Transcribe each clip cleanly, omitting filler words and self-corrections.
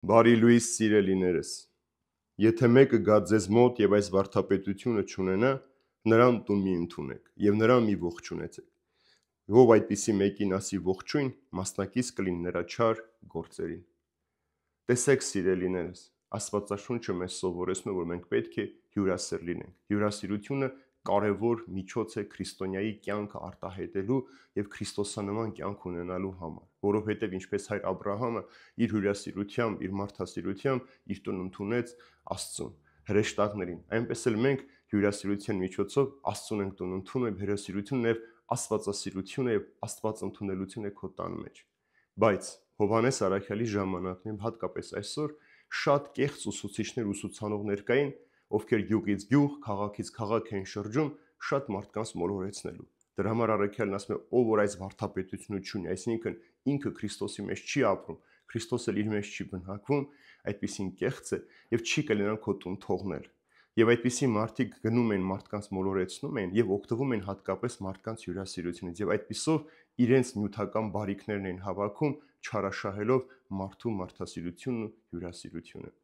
Բարի լույս սիրելիներս, եթե մեկը գա ձեզ մոտ եւ այս վարդապետությունը չունենա, նրան տուն մի ընդունեք եւ նրան մի ողջունեցեք։ Ով այդպիսի մեկին ասի ողջույն, մասնակից կլինի նրա չար գործերին։ Տեսեք սիրելիներս, Աստվածաշունչը մեզ սովորեցնում է, որ մենք պետք է հյուրասեր լինենք։ Հյուրասիրությունը կարևոր միջոց է քրիստոնյայի կյանքը արտահայտելու եւ քրիստոսանման կյանք ունենալու համար, որովհետեւ ինչպես հայր Աբրահամը իր հյուրասիրությամբ, իր մարդասիրությամբ իր տուն ընդունեց Աստծուն, հրեշտակներին, այնպես էլ մենք հյուրասիրության միջոցով Աստծուն ենք տուն ընդունում եւ հյուրասիրությունն եւ աստվածասիրությունը եւ Աստված ընդունելությունը քո տան մեջ։ Բայց Հովհաննես Առաքյալի ժամանակն եւ հատկապես այսօր շատ կեղծ ուսուցիչներ, ուսուցանողներ կային, ովքեր գյուղից գյուղ, քաղաքից քաղաք են շրջում շատ մարդկանց մոլորեցնելու։ Դրա համար Առաքյալն ասում է, ով որ այս վարդապետությունը չունի, այսինքն ինքը Քրիստոսի մեջ չի ապրում, Քրիստոսը իր մեջ չի բնակվում, այդպիսին կեղծ է եւ չի կլինան քո տուն թողնել։ Եվ այդպիսի մարդիկ գնում են մարդկանց մոլորեցնում են եւ օգտվում են հատկապես մարդկանց հյուրասիրությունից եւ այդպիսով իրենց նյութական բարիքներն են հավաքում, չարաշահելով մարդու մարդասիրությունն ու հյուրասիրությունը։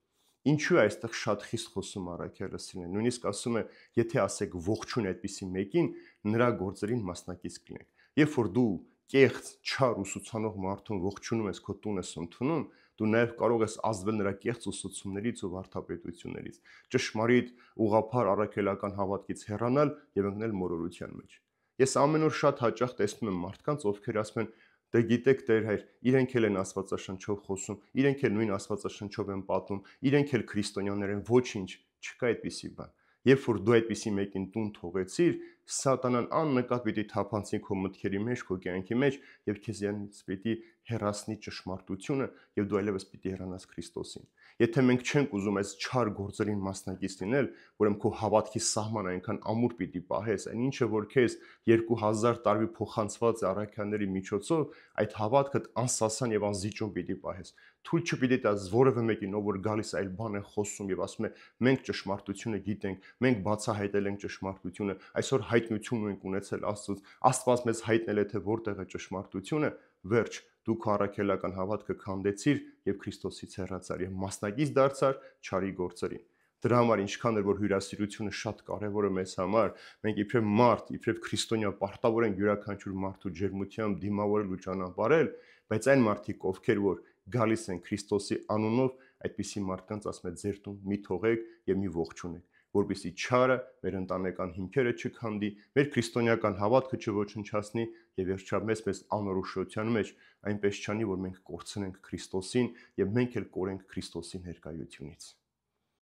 Ինչու է այստեղ շատ խիստ խոսում Առաքյալը սիրելին, նույնիսկ ասում է, եթե ասեք ողջույն այդպիսի մեկին, նրա գործերին մասնակից կլինեք։ Երբ որ դու կեղծ, չար ուսուցանող մարդուն ողջունում ես, քո տուն ես ընդունում, դու նաև կարող ես ազդվել նրա կեղծ ուսուցումներից ու վարդապետություններից, ճշմարիտ ուղղափառ առաքելական հավատքից հեռանալ եւ ընկնել մոլորության մեջ։ Ես ամեն օր շատ հաճախ տեսնում եմ մարդկանց, ովքեր ասում են. «Դե գիտեք, Տեր հայր, իրենք էլ են Աստվածաշնչով խոսում, իրենք էլ նույն Աստվածաշնչով են պատմում, իրենք էլ քրիստոնյաներ են, ոչինչ, չկա այդպիսի բան»։ Երբ որ դու այդպիսի մեկին տուն թողեցիր, սատանան աննկատ պիտի թափանցի քո մտքերի մեջ, քո կյանքի մեջ եւ քեզ յանից պիտի հեռացնի ճշմարտությունը եւ դու այլևս պիտի հեռանաս Քրիստոսին։ Եթե մենք չենք ուզում այս չար գործերին մասնակից լինել, ուրեմն քո հավատքի սահմանը այնքան ամուր պիտի պահես, այն ինչը որ քեզ 2000 տարի փոխանցված է առաքյանների միջոցով, այդ հավատքդ անսասան եւ անզիջում պիտի պահես։ Թույլ չպիտի տաս որևէ մեկին, ով որ գալիս այլ բան է խոսում եւ ասում է մենք ճշմարտությունը գիտենք, մենք բացահայտել ենք ճշմարտությունը, այսօր հայտնություն ենք ունեցել Աստծուց, Աստված մեզ հայտնել է թե որտեղ է ճշմարտությունը, վերջ, դու քո առաքելական հավատքը քանդեցիր եւ Քրիստոսից հեռացար եւ մասնակից դարձար չարի գործերին։ Դրա համար ինչքան էլ որ հյուրասիրությունը շատ կարևոր է մեզ համար, մենք իբրև մարդ, իբրև քրիստոնյա պարտավոր ենք յուրաքանչյուր մարդու ջերմությամբ դիմավորել ու ճանապարհել, բայց այն մարդիկ, ովքեր որ գալիս են Քրիստոսի անունով, այդպիսի մարդկանց ասում է ձեր տուն մի թողեք եւ մի ողջունեք, որպեսզի չարը մեր ընտանեկան հիմքերը չքանդի, մեր քրիստոնեական հավատքը չոչնչացնի եւ վերջապես մեզ անորոշության մեջ այնպես չանի, որ մենք կորցնենք Քրիստոսին եւ մենք էլ կորենք Քրիստոսի ներկայությունից։